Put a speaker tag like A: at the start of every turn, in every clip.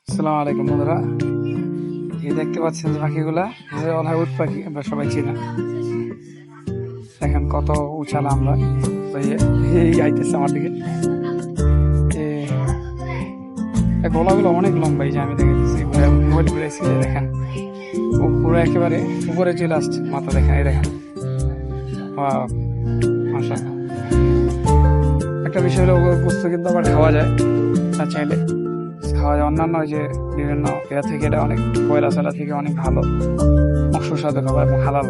A: আসসালামু আলাইকুম বন্ধুরা, এই দেখতে পাচ্ছেন যে পাখিগুলা উট পাখি, আমরা সবাই চিনি। দেখেন কত উঁচালা, আমরা এই আইতেছে আমার দিকে। গলাগুলো অনেক লম্বা, এই যে আমি দেখেছি মোবাইল ঘুরেছি, দেখেন পুরো একেবারে উপরে চলে আসছে মাথা, দেখেন এই দেখেন। মাশাআল্লাহ। একটা বিষয় হলো বস্তু কিন্তু আবার খাওয়া যায়, না চাইলে খাওয়া যায়। অন্যান্য যে বিভিন্ন ইয়া থেকে এটা অনেক কয়লা চালা থেকে অনেক ভালো, সুস্বাদু খাবার এবং হালাল,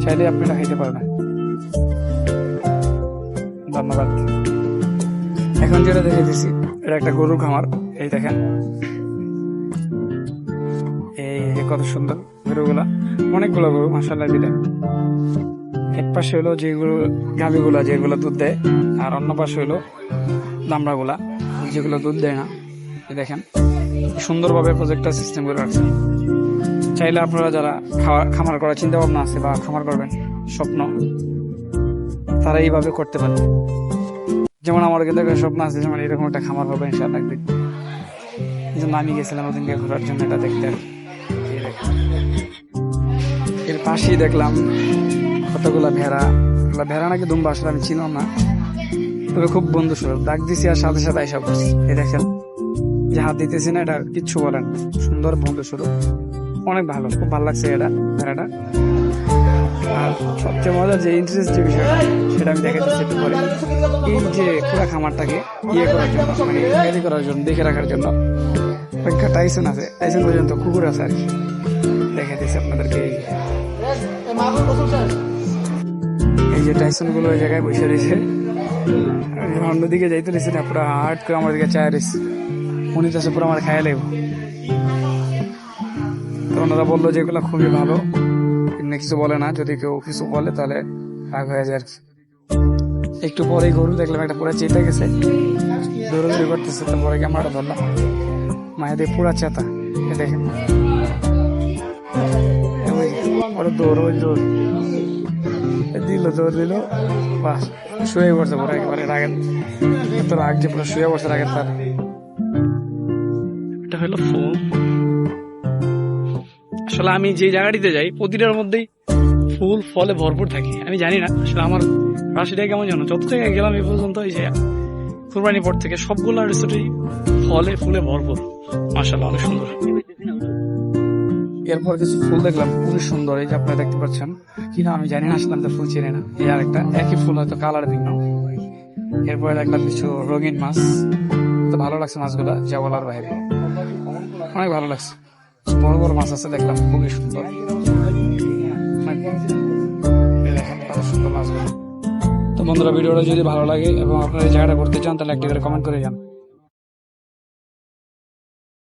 A: চাইলে আপনি এটা খাইতে পারবেন। ধন্যবাদ। এখন যেটা দেখে দিচ্ছি, এটা একটা গরুর খামার। এই দেখেন এই কত সুন্দর গরুগুলা, অনেকগুলো গরু মাশাআল্লাহ দিলে। এক পাশে হলো যেগুলো গাভীগুলা, যেগুলো দুধ দেয়, আর অন্য পাশে হলো দামড়াগুলা, যেগুলো দুধ দেয় না। দেখেন সুন্দরভাবে প্রজেক্টটা সিস্টেম করে রাখছে। চাইলে আপনারা যারা খামার করার চিন্তা ভাবনা আছে বা খামার করবেন স্বপ্ন, তারা এইভাবে করতে পারেন। যেমন আমার কিন্তু একটা স্বপ্ন আছে, যেমন এরকম একটা খামার হবে ইনশাআল্লাহ একদিন। এই জন্য আমি গেছিলাম ওদিনকে ঘোরার জন্য, এটা দেখতে। এর পাশেই দেখলাম কতগুলা ভেড়া। ভেড়া নাকি দুম্বা, আসলে আমি ছিলাম না, তবে খুব বন্ধু স্বরূপ ডাক দিছি আর সাথে সাথে আইসা পড়ছি। এই দেখেন যে হাত দিতেছি না, এটা কিচ্ছু বলেন, সুন্দর বন্ধু স্বরূপ, অনেক ভালো, খুব ভালো লাগছে এটা ভেড়াটা। আর সবচেয়ে মজার যে ইন্টারেস্ট যে বিষয়টা, সেটা আমি দেখে দিচ্ছি একটু পরে। এই যে পুরা খামারটাকে ইয়ে করার জন্য, মানে তৈরি করার জন্য, দেখে রাখার জন্য একটা টাইসন আছে, টাইসন পর্যন্ত কুকুর আছে আর কি। দেখে দিচ্ছি আপনাদেরকে। এই যে টাইসন গুলো ওই জায়গায় বসে রয়েছে, অন্যদিকে যাইতে রয়েছে না, পুরো হার্ট করে আমার দিকে চায় রয়েছে। উনি তো পুরো আমার খাইয়া লাগবে। তো ওনারা বললো যে এগুলো খুবই ভালো, কিছু বলে না, যদি কেউ কিছু বলে তাহলে রাগ হয়ে যায় আর কি। একটু পরেই গরু দেখলাম একটা পুরা চেতে গেছে, দৌড়াদৌড়ি করতেছে। তারপরে ক্যামেরাটা ধরলাম, মায়েদের পুরা চেতা। দেখেন দৌড় দিল, বাস শুয়ে পড়ছে পুরো একেবারে রাগের। তো রাগ যে পুরো শুয়ে পড়ছে রাগের তার। এটা হলো ফুল। আসলে আমি যে জায়গাটিতে যাই প্রতিটার মধ্যেই ফুল ফলে ভরপুর থাকি। আমি জানি না আসলে আমার রাশিটা কেমন জানো, যত জায়গায় গেলাম এ পর্যন্ত এই যে কুরবানির পর থেকে সবগুলো রিসোর্টই ফলে ফুলে ভরপুর, মাশাআল্লাহ অনেক সুন্দর। এরপর কিছু ফুল দেখলাম খুবই সুন্দর, এই যে আপনারা দেখতে পাচ্ছেন কিনা আমি জানি না, আসলে আমি তো ফুল চিনি না। এই আর একটা একই ফুল, হয়তো কালার ভিন্ন। এরপরে দেখলাম কিছু রঙিন মাছ, তো ভালো লাগছে মাছগুলা, যা বলার বাইরে, অনেক ভালো লাগছে। বড় বড় মাছ আছে দেখলাম, খুবই সুন্দর। তো বন্ধুরা, ভিডিওটা যদি ভালো লাগে এবং আপনারা এই জায়গাটা করতে চান, তাহলে একটা করে কমেন্ট করে যান।